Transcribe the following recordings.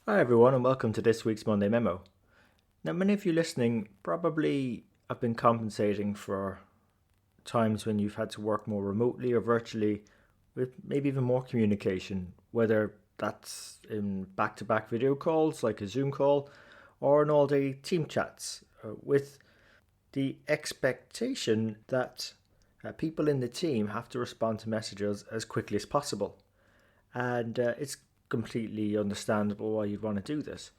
Hi everyone and welcome to this week's Monday Memo. Now many of you listening probably have been compensating for times when you've had to work more remotely or virtually with maybe even more communication, whether that's in back-to-back video calls like a Zoom call or in all-day team chats with the expectation that people in the team have to respond to messages as quickly as possible. And it's completely understandable why you'd want to do this.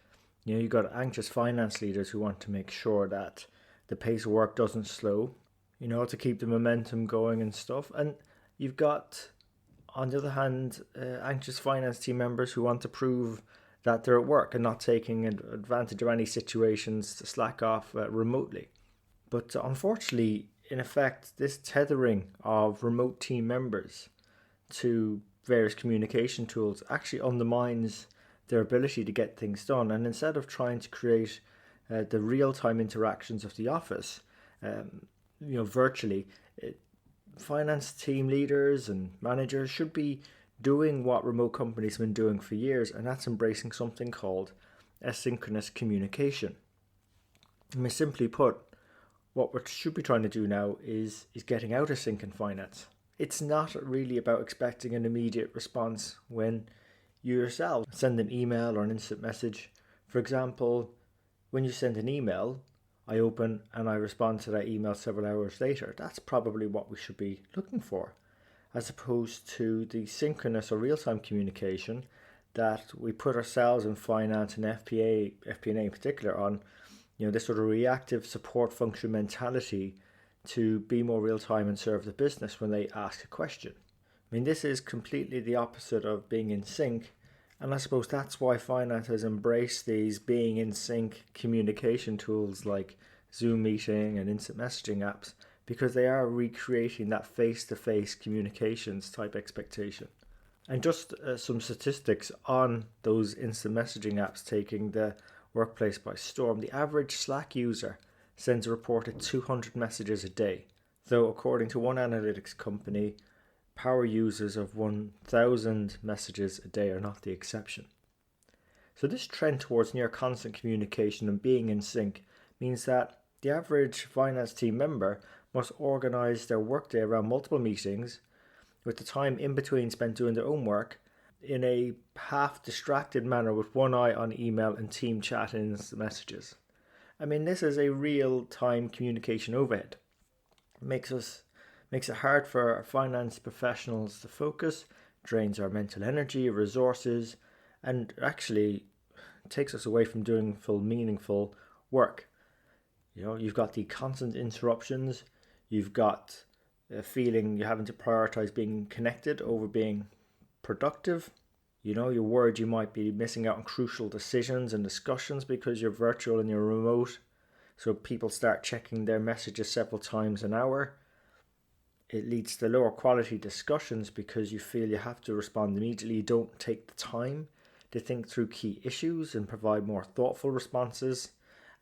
You've got anxious finance leaders who want to make sure that the pace of work doesn't slow, to keep the momentum going and stuff. And you've got, on the other hand, anxious finance team members who want to prove that they're at work and not taking advantage of any situations to slack off remotely. But unfortunately, in effect, this tethering of remote team members to various communication tools actually undermines their ability to get things done. And instead of trying to create the real-time interactions of the office, virtually, finance team leaders and managers should be doing what remote companies have been doing for years, and that's embracing something called asynchronous communication. I mean, simply put, what we should be trying to do now is getting out of sync in finance. It's not really about expecting an immediate response when you yourself send an email or an instant message. For example, when you send an email, I open and I respond to that email several hours later. That's probably what we should be looking for, as opposed to the synchronous or real-time communication that we put ourselves in finance and FP&A in particular on, this sort of reactive support function mentality to be more real time and serve the business when they ask a question. I mean, this is completely the opposite of being in sync, and I suppose that's why finance has embraced these being in sync communication tools like Zoom meeting and instant messaging apps, because they are recreating that face-to-face communications type expectation. And just some statistics on those instant messaging apps taking the workplace by storm. The average Slack user sends a reported 200 messages a day, though according to one analytics company, power users of 1,000 messages a day are not the exception. So this trend towards near constant communication and being in sync means that the average finance team member must organise their workday around multiple meetings, with the time in between spent doing their own work in a half distracted manner with one eye on email and team chat and instant messages. I mean, this is a real-time communication overhead. It makes it hard for our finance professionals to focus, drains our mental energy, resources, and actually takes us away from doing full meaningful work. You've got the constant interruptions, you've got a feeling you're having to prioritize being connected over being productive. You're worried you might be missing out on crucial decisions and discussions because you're virtual and you're remote. So people start checking their messages several times an hour. It leads to lower quality discussions because you feel you have to respond immediately. You don't take the time to think through key issues and provide more thoughtful responses.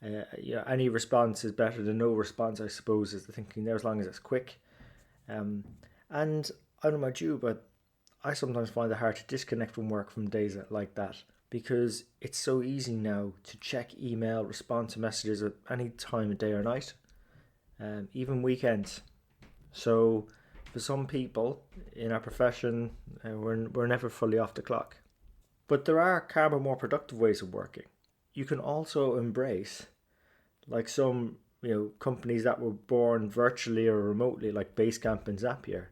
Any response is better than no response, I suppose, is the thinking there, as long as it's quick. And I don't know about you, but I sometimes find it hard to disconnect from work from days like that, because it's so easy now to check email, respond to messages at any time of day or night, even weekends. So for some people in our profession, we're never fully off the clock. But there are calmer, more productive ways of working. You can also embrace, like some companies that were born virtually or remotely, like Basecamp and Zapier,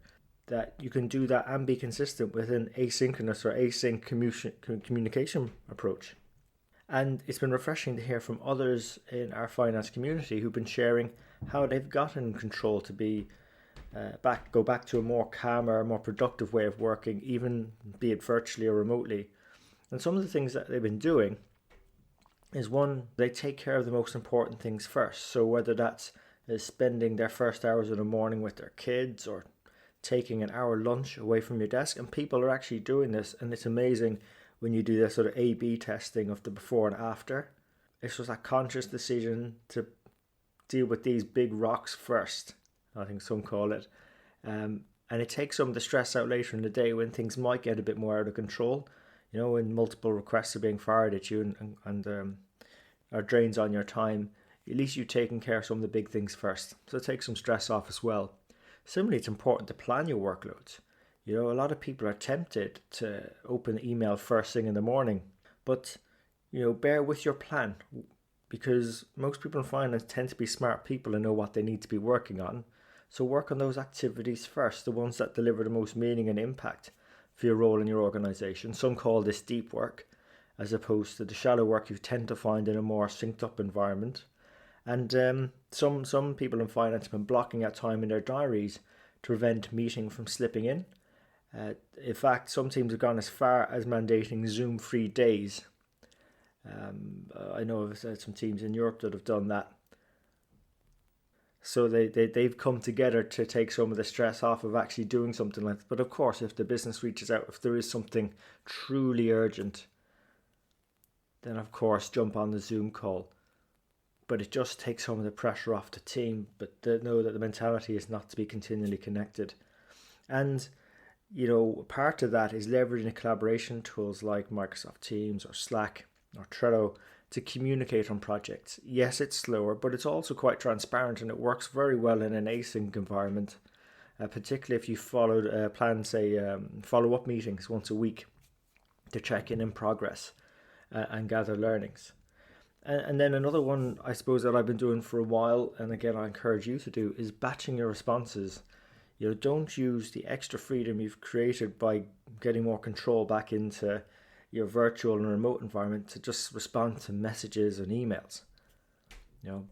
that you can do that and be consistent with an asynchronous or async communication approach. And it's been refreshing to hear from others in our finance community who've been sharing how they've gotten control to go back to a more calmer, more productive way of working, even be it virtually or remotely. And some of the things that they've been doing is, one, they take care of the most important things first. So whether that's spending their first hours of the morning with their kids or taking an hour lunch away from your desk, and people are actually doing this, and it's amazing when you do this sort of A/B testing of the before and after. It's just a conscious decision to deal with these big rocks first, I think some call it, and it takes some of the stress out later in the day when things might get a bit more out of control. when multiple requests are being fired at you and are drains on your time, at least you've taken care of some of the big things first. So it takes some stress off as well. Similarly, it's important to plan your workloads. A lot of people are tempted to open email first thing in the morning, but bear with your plan, because most people in finance tend to be smart people and know what they need to be working on. So work on those activities first, the ones that deliver the most meaning and impact for your role in your organization. Some call this deep work, as opposed to the shallow work you tend to find in a more synced up environment. And some people in finance have been blocking out time in their diaries to prevent meeting from slipping in. In fact, some teams have gone as far as mandating Zoom-free days. I know of some teams in Europe that have done that. So they've come together to take some of the stress off of actually doing something like that. But of course, if the business reaches out, if there is something truly urgent, then of course jump on the Zoom call. But it just takes some of the pressure off the team. But they know that the mentality is not to be continually connected. And part of that is leveraging the collaboration tools like Microsoft Teams or Slack or Trello to communicate on projects. Yes, it's slower, but it's also quite transparent, and it works very well in an async environment, particularly if you follow-up meetings once a week to check in progress and gather learnings. And then another one, I suppose, that I've been doing for a while, and again I encourage you to do, is batching your responses. Don't use the extra freedom you've created by getting more control back into your virtual and remote environment to just respond to messages and emails.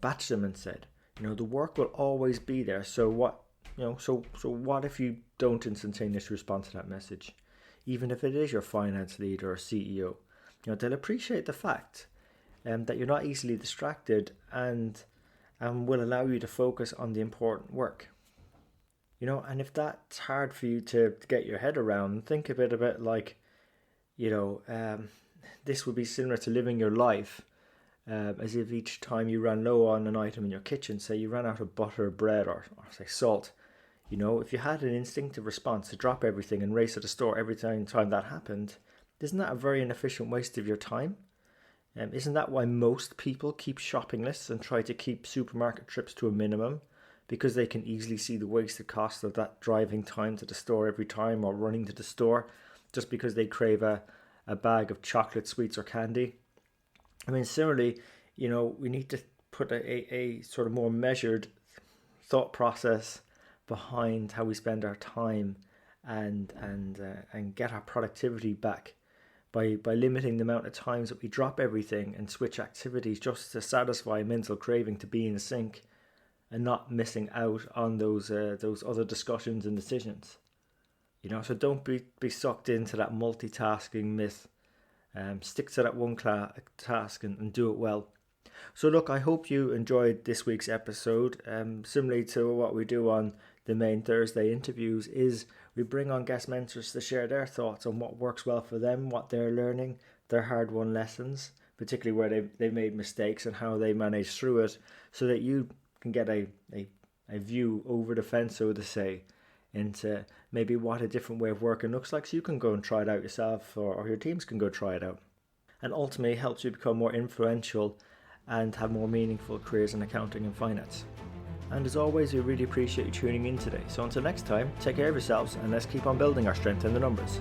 Batch them instead. The work will always be there. So what if you don't instantaneously respond to that message? Even if it is your finance leader or CEO, they'll appreciate the fact that you're not easily distracted and will allow you to focus on the important work. And if that's hard for you to get your head around, think of it a bit like, this would be similar to living your life as if each time you ran low on an item in your kitchen, say you ran out of butter, bread, or say salt, if you had an instinctive response to drop everything and race to the store every time that happened, isn't that a very inefficient waste of your time? Isn't that why most people keep shopping lists and try to keep supermarket trips to a minimum? Because they can easily see the wasted cost of that driving time to the store every time, or running to the store just because they crave a bag of chocolate, sweets, or candy. Similarly, we need to put a sort of more measured thought process behind how we spend our time and get our productivity back by limiting the amount of times that we drop everything and switch activities just to satisfy a mental craving to be in sync and not missing out on those other discussions and decisions. So don't be sucked into that multitasking myth. Stick to that one task and do it well. So look, I hope you enjoyed this week's episode. Similarly to what we do on the main Thursday interviews, is we bring on guest mentors to share their thoughts on what works well for them, what they're learning, their hard-won lessons, particularly where they've made mistakes and how they manage through it, so that you can get a view over the fence, so to say, into maybe what a different way of working looks like, so you can go and try it out yourself, or your teams can go try it out. And ultimately helps you become more influential and have more meaningful careers in accounting and finance. And as always, we really appreciate you tuning in today. So until next time, take care of yourselves, and let's keep on building our strength in the numbers.